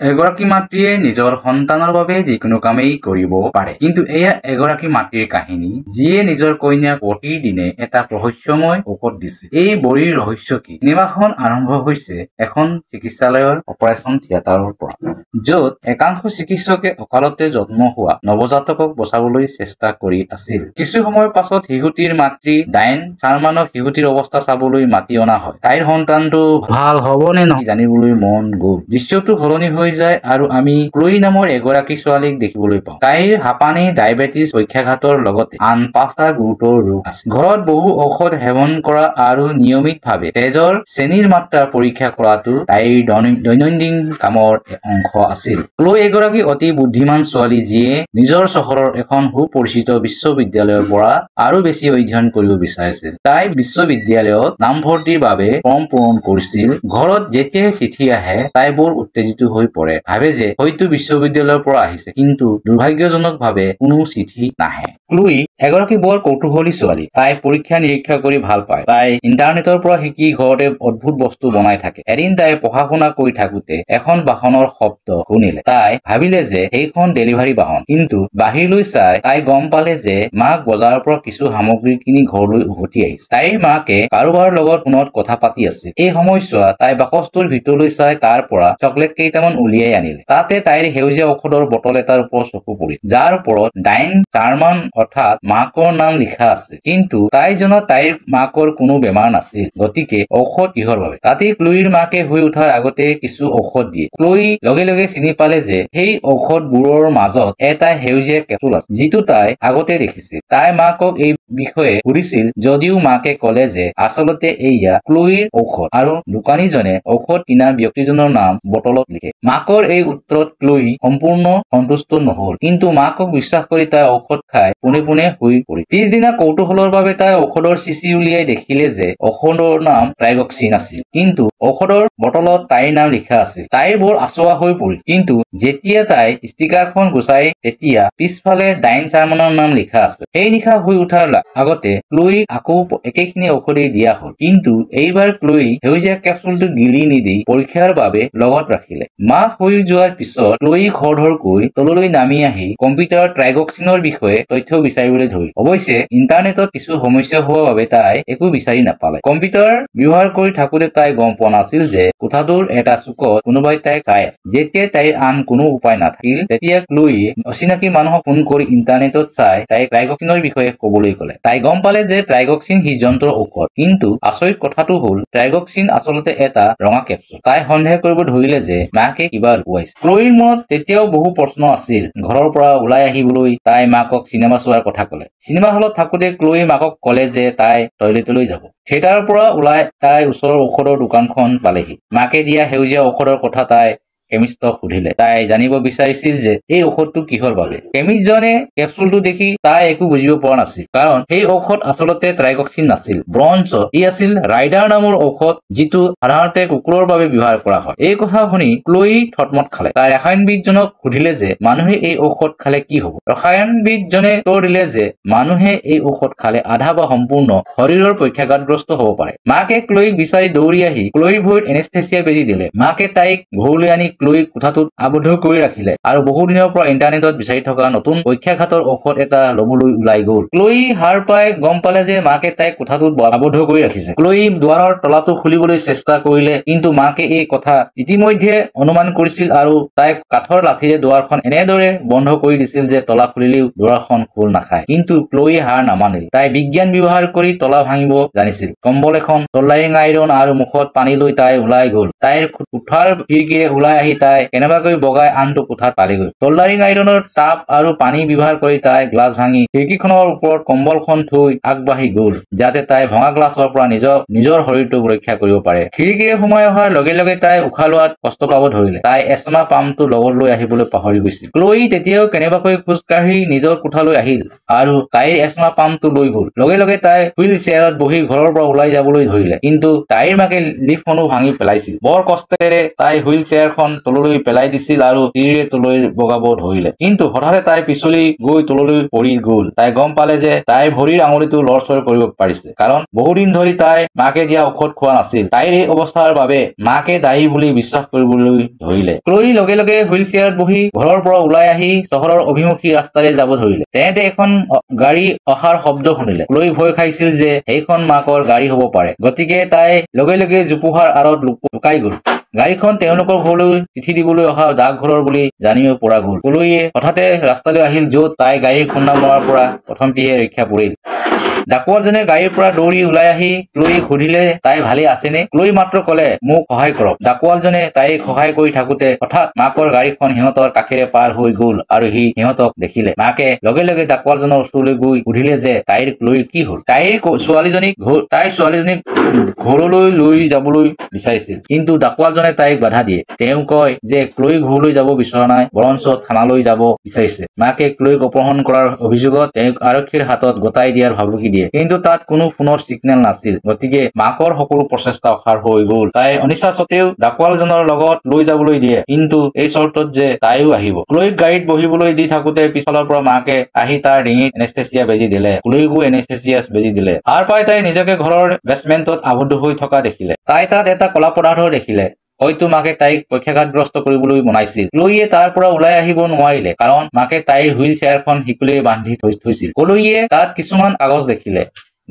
এগৰাকী মাতৃয়ে নিজৰ সন্তানৰ বাবে যিকোনো কামেই কৰিব পাৰে, কিন্তু এয়া এগৰাকী মাতৃৰ কাহিনী যিয়ে নিজৰ কন্যাক প্ৰতিদিনে এটা ৰহস্যময় ঔষধ দিছে। এই বৰিৰ ৰহস্য কি? চিনেমাখন আৰম্ভ হৈছে এখন চিকিৎসালয়ৰ অপাৰেচন থিয়েটাৰৰ পৰা, য'ত একাংশ চিকিৎসকে অকালতে জন্ম হোৱা নৱজাতকক বচাবলৈ চেষ্টা কৰি আছিল। কিছু সময়ৰ পাছত শিশুটিৰ মাতৃ ডায়েন চাৰ্মানক শিশুটিৰ অৱস্থা চাবলৈ মাতি অনা হয়। তাইৰ সন্তানটো ভাল হ'ব নে নহয় জানিবলৈ মন গ'ল। দৃশ্যটো সলনি হৈ যায় আৰু আমি ক্ল'ই নামৰ এগৰাকী ছোৱালীক দেখিবলৈ পাওঁ। তাইৰ হাঁপানি, ডায়েবেটিছ, পক্ষাঘাতৰ লগতে আন 5টা গুৰুতৰ ৰোগ আছে। ঘৰত বহু ঔষধ সেৱন কৰা আৰু নিয়মিতভাৱে তেজৰ চেনিৰ মাত্ৰা পৰীক্ষা কৰাটো তাইৰ দৈনন্দিন কামৰ অংশ আছিল। ক্ল'ই এগৰাকী অতি বুদ্ধিমান ছোৱালী যিয়ে নিজৰ চহৰৰ এখন সুপৰিচিত বিশ্ববিদ্যালয়ৰ পৰা আৰু বেছি অধ্যয়ন কৰিব বিচাৰিছিল। তাই বিশ্ববিদ্যালয়ত নামভৰ্তিৰ বাবে ফৰ্ম পূৰণ কৰিছিল। ঘৰত যেতিয়াই চিঠি আহে তাই বৰ উত্তেজিত হৈ পৰে, ভাবে যে হয়তো বিশ্ববিদ্যালয়ৰ পৰা আহিছে, কিন্তু দুৰ্ভাগ্যজনকভাৱে কোনো চিঠি নাহে। ক্ল'ই এগৰাকী বৰ কৌতূহলী ছোৱালী। তাই পৰীক্ষা নিৰীক্ষা কৰি ভাল পায়। তাই ইণ্টাৰনেটৰ পৰা শিকি ঘৰতে অদ্ভুত বস্তু বনাই থাকে। এদিন তাই পঢ়া শুনা কৰি থাকোতে এখন বাহনৰ শব্দ শুনিলে। তাই ভাবিলে যে সেইখন ডেলিভাৰী বাহন, কিন্তু বাহিৰলৈ চাই তাই গম পালে যে মাক বজাৰৰ পৰা কিছু সামগ্ৰী কিনি ঘৰলৈ উভতি আহিছে। তাইৰ মাকে কাৰোবাৰ লগত ফোনত কথা পাতি আছিল। এই সময়ছোৱাত তাই বাকচটোৰ ভিতৰলৈ চাই তাৰ পৰা চকলেট কেইটামান উলিয়াই আনিলে। তাতে তাইৰ সেউজীয়া ঔষধৰ বটল এটাৰ ওপৰত চকু পৰিল, যাৰ ওপৰত ডায়েন চাৰ্মান অৰ্থাৎ মাকৰ নাম লিখা আছে। কিন্তু তাই জনাত তাইৰ মাকৰ কোনো বেমাৰ নাছিল, গতিকে ঔষধ কিহৰ বাবে? তাতে ক্ল'ইৰ মাকে হৈ উঠাৰ আগতে কিছু ঔষধ দিয়ে। ক্ল'ই লগে লগে চিনি পালে যে সেই ঔষধবোৰৰ মাজত এটা সেউজীয়া কেপচুল আছে, যিটো তাই আগতে দেখিছিল। তাই মাকক এই বিষয়ে সুধিছিল, যদিও মাকে ক'লে যে আচলতে এইয়া ক্ল'ইৰ ঔষধ আৰু দোকানীজনে ঔষধ কিনা ব্যক্তিজনৰ নাম বটলত লিখে। মাকৰ এই উত্তৰত ক্ল'ই সম্পূৰ্ণ সন্তুষ্ট নহ'ল, কিন্তু মাকক বিশ্বাস কৰি তাই ঔষধ খাই পোনে পোনে শুই পৰিল। পিছদিনা কৌতূহলৰ বাবে তাই ঔষধৰ চিচি উলিয়াই দেখিলে যে ঔষধৰ নাম ট্ৰাইগক্সিন আছিল, কিন্তু ঔষধৰ বটলত তাইৰ নাম লিখা আছিল। তাই বৰ আচৰিত হৈ পৰিল, কিন্তু যেতিয়া তাই ষ্টিকাৰখন গুচাই তেতিয়া পিছফালে ডায়েন চাৰ্মানৰ নাম লিখা আছে। সেই নিশা শুই উঠাৰ আগতে ক্ল'ইক আকৌ একেখিনি ঔষধেই দিয়া হ'ল, কিন্তু এইবাৰ ক্ল'ই সেউজীয়া কেপচুলটো গিলি নিদি পৰীক্ষাৰ বাবে লগত ৰাখিলে। মা শুই যোৱাৰ পিছত ক্ল'ই খৰধৰকৈ তললৈ নামি আহি কম্পিউটাৰত ট্ৰাইগক্সিনৰ বিষয়ে তথ্য বিচাৰিবলৈ ধৰিল। অৱশ্যে ইণ্টাৰনেটত কিছু সমস্যা হোৱাৰ বাবে তাই একো বিচাৰি নাপালে। কম্পিউটাৰ ব্যৱহাৰ কৰি থাকোতে তাই গম পোৱা নাছিল যে কোঠাটোৰ এটা চুকত কোনোবাই তাইক চাই আছে। যেতিয়া তাইৰ আন কোনো উপায় নাথাকিল, তেতিয়া ক্ল'ইয়ে অচিনাকি মানুহক ফোন কৰি ইণ্টাৰনেটত চাই তাইক ট্ৰাইগক্সিনৰ বিষয়ে ক'বলৈ ক'লে। তাই গম পালে যে ট্ৰাইগক্সিন হৃদযন্ত্ৰৰ ঔষধ, কিন্তু আচৰিত কথাটো হ'ল ট্ৰাইগক্সিন আচলতে এটা ৰঙা কেপচুল। তাই সন্দেহ কৰিব ধৰিলে যে মাকে কিবা লুকুৱাইছে। ক্ল'ইৰ মনত তেতিয়াও বহু প্ৰশ্ন আছিল। ঘৰৰ পৰা ওলাই আহিবলৈ তাই মাকক চিনেমা চোৱাৰ কথা ক'লে। চিনেমা হলত থাকোতে ক্ল'ই মাকক ক'লে যে তাই টয়লেটলৈ যাব। থিয়েটাৰৰ পৰা ওলাই তাই ওচৰৰ ঔষধৰ দোকানখন পালেহি। মাকে দিয়া সেউজীয়া ঔষধৰ কথা তাই কেমিষ্টক সুধিলে। তাই জানিব বিচাৰিছিল যে এই ঔষধটো কিহৰ বাবে। কেমিষ্টজনে কেপচুলটো দেখি তাই একো বুজিব পৰা নাছিল, কাৰণ সেই ঔষধ আচলতে ট্ৰাইগক্সিন নাছিল, বৰঞ্চ ই আছিল ৰাইডাৰ নামৰ ঔষধ, যিটো সাধাৰণতে কুকুৰৰ বাবে ব্যৱহাৰ কৰা হয়। এই কথা শুনি ক্ল'ই থতমত খালে। তাই ৰসায়নবিদজনক সুধিলে যে মানুহে এই ঔষধ খালে কি হ'ব। ৰসায়নবিদজনে উত্তৰ দিলে যে মানুহে এই ঔষধ খালে আধা বা সম্পূৰ্ণ শৰীৰৰ পক্ষাঘাতগ্ৰস্ত হ'ব পাৰে। মাকে ক্ল'ইক বিচাৰি দৌৰি আহি ক্ল'ইৰ ভৰিত এনেস্থেচিয়া বেজী দিলে। মাকে তাইক ঘৰলৈ আনি ক্ল'ইক কোঠাটোত আবদ্ধ কৰি ৰাখিলে আৰু বহুদিনৰ পৰা ইণ্টাৰনেটত বিচাৰি থকা নতুন পক্ষাঘাতৰ ঔষধ এটা ল'বলৈ ওলাই গ'ল। ক্ল'ই সাৰ পাই গম পালে যে মাকে তাইক কোঠাটোত আবদ্ধ কৰি ৰাখিছে। ক্ল'ই দুৱাৰৰ তলাটো খুলিবলৈ চেষ্টা কৰিলে, কিন্তু মাকে এই কথা ইতিমধ্যে অনুমান কৰিছিল আৰু তাই কাঠৰ লাঠিৰে দুৱাৰখন এনেদৰে বন্ধ কৰি দিছিল যে তলা খুলিলেও দুৱাৰখন খোল নাখায়। কিন্তু ক্ল'ই হাৰ নামানিল। তাই বিজ্ঞান ব্যৱহাৰ কৰি তলা ভাঙিব জানিছিল। কম্বল এখন, ছল্ডাৰিং আইৰণ আৰু মুখত পানী লৈ তাই ওলাই গ'ল। তাইৰ কোঠাৰ খিৰিকীৰে ওলাই আহি তাই কেনেবাকৈ বগাই আনটো কোঠাত পালেগৈ। ছল্ডাৰিং আইৰণৰ টাব আৰু পানী ব্যৱহাৰ কৰি তাই গ্লাছ ভাঙি খিৰিকীখনৰ ওপৰত কম্বলখন থৈ আগবাঢ়ি গ'ল, যাতে তাই ভঙা গ্লাছৰ পৰা নিজৰ শৰীৰটোক ৰক্ষা কৰিব পাৰে। খিৰিকীৰে সোমাই অহাৰ লগে লগে তাই উশাহ লোৱাত কষ্ট পাব ধৰিলে। তাই এষ্টমা পাম্পটো লগত লৈ আহিবলৈ পাহৰি গৈছিল। ক্ল'ই তেতিয়াও কেনেবাকৈ খোজকাঢ়ি নিজৰ কোঠালৈ আহিল আৰু তাইৰ এষ্টমা পাম্পটো লৈ গ'ল। লগে লগে তাই হুইল চেয়াৰত বহি ঘৰৰ পৰা ওলাই যাবলৈ ধৰিলে, কিন্তু তাইৰ মাকে লিফ্টখনো ভাঙি পেলাইছিল। বৰ কষ্টেৰে তাই হুইল চেয়াৰখন তললৈ পেলাই দিছিল আৰু চিৰিৰে তললৈ বগাব ধৰিলে। কিন্তু হঠাতে তাই পিছলি গৈ তললৈ পৰি গল। তাই গম পালে যে তাইৰ ভৰিৰ আঙুলিটো লৰচৰ কৰিব পাৰিছে, কাৰণ বহুদিন ধৰি তাই মাকে দিয়া ঔষধ খোৱা নাছিল। তাইৰ এই অৱস্থাৰ বাবে মাকে দায়ী বুলি বিশ্বাস কৰিবলৈ ধৰিলে। ক্লয়ী লগে লগে হুইল চেয়াৰত বহি ঘৰৰ পৰা ওলাই আহি চহৰৰ অভিমুখী ৰাস্তাৰে যাব ধৰিলে। তেন্তে এখন গাড়ী অহাৰ শব্দ শুনিলে। ক্লয়ী ভয় খাইছিল যে সেইখন মাকৰ গাড়ী হব পাৰে, গতিকে তাই লগে লগে জোপোহাৰ আঁৰত লুকাই গল। গাড়ীখন তেওঁলোকৰ ঘৰলৈ চিঠি দিবলৈ অহা ডাকঘৰৰ বুলি জানিব পৰা গল। ক্লয়ীয়ে হঠাতে ৰাস্তালৈ আহিল, য'ত তাই গাড়ীৰ খুন্দা মৰাৰ পৰা প্ৰথমটিহে ৰক্ষা পৰিল। ডাকুৱালজনে গাড়ীৰ পৰা দৌৰি ওলাই আহি ক্লয়ীক সুধিলে তাই ভালে আছেনে? ক্লয়ী মাত্ৰ কলে, মোক সহায় কৰক। ডাকুৱালজনে তাইক সহায় কৰি থাকোতে হঠাৎ মাকৰ গাড়ীখন সিহঁতৰ কাষেৰে পাৰ হৈ গল আৰু সি সিহঁতক দেখিলে। মাকে লগে লগে ডাকুৱালজনৰ ওচৰলৈ গৈ সুধিলে যে তাইৰ ক্লয়ীৰ কি হল। তাইৰ ছোৱালীজনীক ঘৰলৈ লৈ যাবলৈ বিচাৰিছিল, কিন্তু ডাকুৱালজনে তাইক বাধা দিয়ে। তেওঁ কয় যে ক্লয়ী ঘৰলৈ যাব বিচৰা নাই, বৰঞ্চ থানালৈ যাব বিচাৰিছে। মাকে ক্লয়ীক অপহৰণ কৰাৰ অভিযোগত তেওঁক আৰক্ষীৰ হাতত গতাই দিয়াৰ ভাবুকি দিয়ে, কিন্তু তাত কোনো ফোনৰ ছিগনেল নাছিল, গতিকে মাকৰ সকলো প্ৰচেষ্টা অসাৰ হৈ গল। তাই অনিচ্ছা সত্বেও ডাকুৱালজনৰ লগত লৈ যাবলৈ দিয়ে, কিন্তু এই চৰ্তত যে তাইও আহিব। ক্লয়ীক গাড়ীত বহিবলৈ দি থাকোতে পিছফালৰ পৰা মাকে আহি তাৰ ডিঙিত এনেস্থেচিয়া বেজি দিলে। ক্লয়ীকো এনেস্থেচিয়া বেজি দিলে। সাৰ পাই তাই নিজকে ঘৰৰ বেছমেণ্টত আবদ্ধ হৈ থকা দেখিলে। তাই তাত এটা কলা পদাৰ্থ দেখিলে। হয়তো মাকে তাইক পক্ষাঘাতগ্ৰস্ত কৰিবলৈ বনাইছিল। ক্লয়ীয়ে তাৰ পৰা ওলাই আহিব নোৱাৰিলে, কাৰণ মাকে তাইৰ হুইল চেয়াৰখন শিকলিৰে বান্ধি থৈছিল। ক্লয়ীয়ে তাত কিছুমান কাগজ দেখিলে।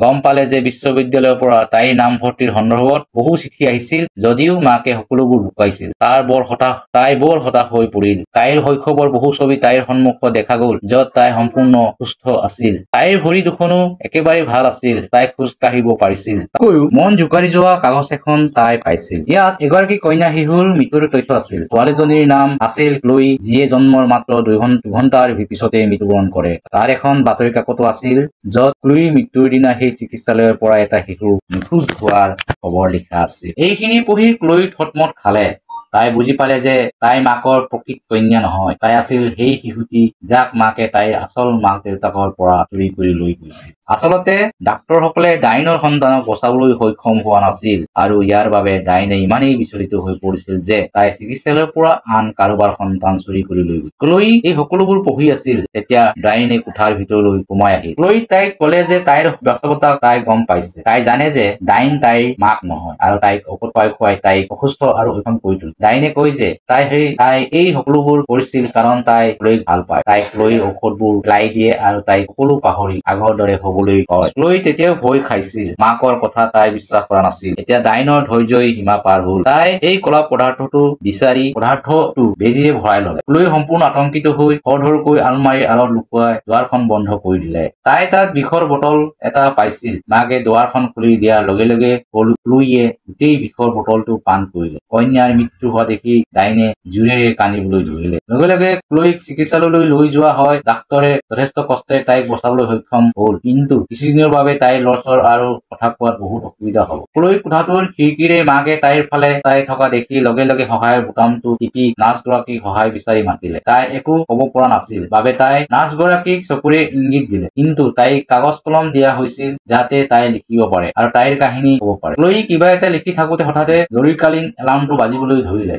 গম পালে যে বিশ্ববিদ্যালয়ৰ পৰা তাইৰ নামভৰ্তিৰ সন্দৰ্ভত বহু চিঠি আহিছিল, যদিও মাকে সকলোবোৰ লুকুৱাইছিল। তাই বৰ হতাশ হৈ পৰিল। তাইৰ শৈশৱৰ বহু ছবি তাইৰ সন্মুখত দেখা গল, য'ত তাই সম্পূৰ্ণ সুস্থ আছিল। তাইৰ ভৰি দুখনো একেবাৰে ভাল আছিল, তাই খোজ কাঢ়িব পাৰিছিল। তাকৈও মন জোকাৰি যোৱা কাগজ এখন তাই পাইছিল। ইয়াত এগৰাকী কন্যা শিশুৰ মৃত্যুৰ তথ্য আছিল। ছোৱালীজনীৰ নাম আছিল ক্লয়ী, যিয়ে জন্মৰ মাত্ৰ 2 ঘণ্টাৰ পিছতে মৃত্যুবৰণ কৰে। তাৰ এখন বাতৰি কাকতো আছিল, য'ত ক্লয়ীৰ মৃত্যুৰ দিনা সেই চিকিৎসালয়ৰ পৰা এটা শিশু নিখোজ হোৱাৰ খবৰ লিখা আছিল। এইখিনি পঢ়ি ক্লয়ী থতমত খালে। তাই বুজি পালে যে তাই মাকৰ প্ৰকৃত কন্যা নহয়, তাই আছিল সেই শিশুটি যাক মাকে তাইৰ আচল মাক দেউতাকৰ পৰা চুৰি কৰি লৈ গৈছিল। আচলতে ডাক্তৰসকলে ডাইনৰ সন্তানক বচাবলৈ সক্ষম হোৱা নাছিল, আৰু ইয়াৰ বাবে ডাইনে ইমানেই বিচলিত হৈ পৰিছিল যে তাই চিকিৎসালয়ৰ পৰা আন কাৰোবাৰ সন্তান চুৰি কৰি লৈ গল। ক্লয়ী এই সকলোবোৰ পঢ়ি আছিল, তেতিয়া ডাইনে কোঠাৰ ভিতৰলৈ সোমাই আহিল। ক্লয়ী তাইক কলে যে তাইৰ বাস্তৱতা তাই গম পাইছে। তাই জানে যে ডাইন তাইৰ মাক নহয়, আৰু তাইক ঔষধ খুৱাই তাইক অসুস্থ আৰু অক্ষম কৰি তুলিল। ডাইনে কয় যে তাই এই সকলোবোৰ কৰিছিল কাৰণ তাই ক্লয়ীক ভাল পায়। তাই ক্লয়ীৰ ঔষধবোৰ পেলাই দিয়ে আৰু তাইক সকলো পাহৰি আগৰ দৰে হবলৈ কয়। ক্লয়ী তেতিয়াও ভয় খাইছিল, মাকৰ কথা তাই বিশ্বাস কৰা নাছিল। এতিয়া ডাইনৰ ধৈৰ্যই সীমা পাৰ হল। তাই এই কলা পদাৰ্থটো বিচাৰি পদাৰ্থটো বেজিৰে ভৰাই ললে। ক্লয়ী সম্পূৰ্ণ আতংকিত হৈ খৰধৰকৈ আলমাৰীৰ আঁৰত লুকুৱাই দুৱাৰখন বন্ধ কৰি দিলে। তাই তাত বিষৰ বটল এটা পাইছিল। মাকে দুৱাৰখন খুলি দিয়াৰ লগে লগে ক্লয়ীয়ে গোটেই বিষৰ বটলটো পান কৰিলে। কন্যাৰ মৃত্যু হোৱা দেখি ডাইনে জোৰেৰে কান্দিবলৈ ধৰিলে। লগে লগে ক্লয়ীক চিকিৎসালয়লৈ লৈ যোৱা হয়। ডাক্তৰে যথেষ্ট কষ্টেৰে তাইক বচাবলৈ সক্ষম হল, কিন্তু কিছুদিনৰ বাবে তাইৰ লৰচৰ আৰু কথা কোৱাত বহুত অসুবিধা হল। ক্লয়ী কোঠাটোৰ খিৰিকীৰে মাকে তাইৰ ফালে চাই থকা দেখি লগে লগে সহায়ৰ বুটামটো টিপি নাৰ্ছগৰাকীক সহায় বিচাৰি মাতিলে। তাই একো কব পৰা নাছিল বাবে তাই নাৰ্ছগৰাকীক চকুৰে ইংগিত দিলে, কিন্তু তাইক কাগজ কলম দিয়া হৈছিল যাতে তাই লিখিব পাৰে আৰু তাইৰ কাহিনী কব পাৰে। ক্লয়ী কিবা এটা লিখি থাকোতে হঠাতে জৰুৰীকালীন এলাৰ্মটো বাজিবলৈ ধৰিলে।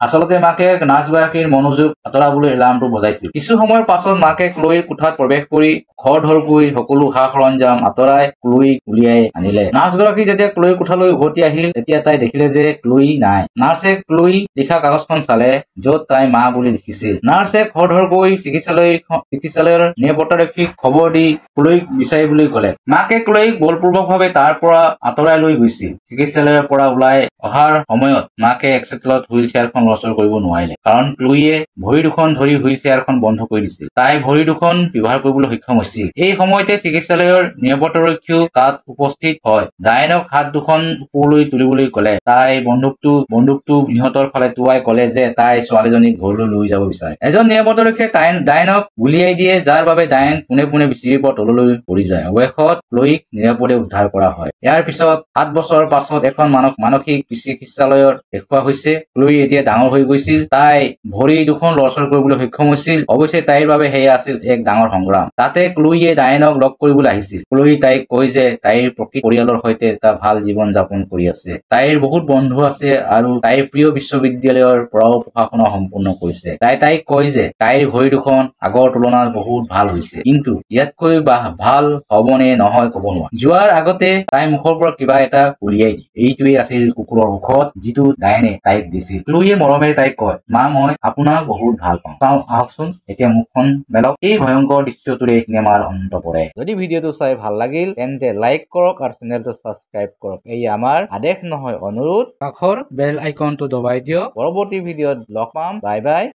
আচলতে মাকে নাৰ্ছগৰাকীৰ মনোযোগ আঁতৰাবলৈ এলাৰ্মটো বজাইছিল। কিছু সময়ৰ পাছত মাকে ক্লয়ীৰ কোঠাত প্ৰৱেশ কৰি খৰধৰকৈ সকলো সা সৰঞ্জাম আঁতৰাই ক্লয়ীক উলিয়াই আনিলে। নাৰ্ছগৰাকী যেতিয়া ক্লয়ীৰ কোঠালৈ উভতি আহিল, তেতিয়া তাই দেখিলে যে ক্লয়ী নাই। নাৰ্ছে ক্লয়ী লিখা কাগজখন চালে, য'ত তাই মা বুলি লিখিছিল। নাৰ্ছে খৰধৰকৈ চিকিৎসালয়ৰ নিৰাপত্তাৰক্ষীক খবৰ দি ক্লয়ীক বিচাৰিবলৈ ক'লে। মাকে ক্লয়ীক বলপূৰ্বকভাৱে তাৰ পৰা আঁতৰাই লৈ গৈছিল। চিকিৎসালয়ৰ পৰা ওলাই অহাৰ সময়ত মাকে এক্সেলত হুইল চেয়াৰখন লৰচৰ কৰিব নোৱাৰিলে, কাৰণ ক্লয়ীয়ে ভৰি দুখন ধৰি হুইল চেয়াৰখন বন্ধ কৰি দিছিল। তাই ভৰি দুখন ব্যৱহাৰ কৰিবলৈ সক্ষম হৈছিল। এই সময়তে চিকিৎসালয়ৰ নিৰাপত্তাৰক্ষীও তাত উপস্থিত হয়। ডাইনক হাত দুখন ওপৰলৈ তুলিবলৈ ক'লে। তাই বন্দুকটো সিহঁতৰ ফালে টুৱাই ক'লে যে তাই ছোৱালীজনীক ঘৰলৈ লৈ যাব বিচাৰে। এজন নিৰাপত্তাৰক্ষীয়ে ডাইনক গুলিয়াই দিয়ে, যাৰ বাবে ডাইন পোনে পোনে চিৰিৰ পৰা তললৈ পৰি যায়। অৱশেষত ক্লয়ীক নিৰাপদে উদ্ধাৰ কৰা হয়। ইয়াৰ পিছত 7 বছৰ পাছত এখন মানসিক চিকিৎসালয়ত দেখুওৱা হৈছিল। গৈছে ক্লুই এতিয়া ডাঙৰ হৈ গৈছিল তাই ভৰি দুখন লৰচৰ কৰিবলৈ সক্ষম হৈছিল অৱশ্যে তাইৰ বাবে সেয়া আছিল এক ডাঙৰ সংগ্ৰাম তাতে ক্লুইয়ে ডায়েনক লগ কৰিবলৈ আহিছিল ক্লুই তাইক কয় যে তাইৰ প্ৰকৃত পৰিয়ালৰ সৈতে এটা ভাল জীৱন যাপন কৰি আছে তাইৰ বহুত বন্ধু আছে আৰু তাইৰ প্ৰিয় বিশ্ববিদ্যালয়ৰ পৰাও পঢ়া-শুনা সম্পূৰ্ণ কৰিছে তাইক কয় যে তাইৰ ভৰি দুখন আগৰ তুলনাত বহুত ভাল হৈছে কিন্তু ইয়াতকৈ ভাল হ'বনে নহয় ক'ব নোৱাৰে যোৱাৰ আগতে তাই মুখৰ পৰা কিবা এটা উলিয়াই দিয়ে এইটোৱে আছিল কুকুৰৰ ঔষধ যিটো ডায়েনে তাইক দিছিল ক্লুইয়ে মৰমেৰে তাইক কয় মা মই আপোনাক বহুত ভাল পাওঁ চাওঁ আহকচোন এতিয়া মুখখন মেলক এই ভয়ংকৰ দৃশ্যটোৰে চিনেমাৰ অন্ত পৰে যদি ভিডিঅ'টো চাই ভাল লাগিল তেন্তে লাইক কৰক আৰু চেনেলটো ছাবস্ক্ৰাইব কৰক এই আমাৰ আদেশ নহয় অনুৰোধ কাষৰ বেল আইকনটো দবাই দিয়ক পৰৱৰ্তী ভিডিঅ'ত লগ পাম বাই বাই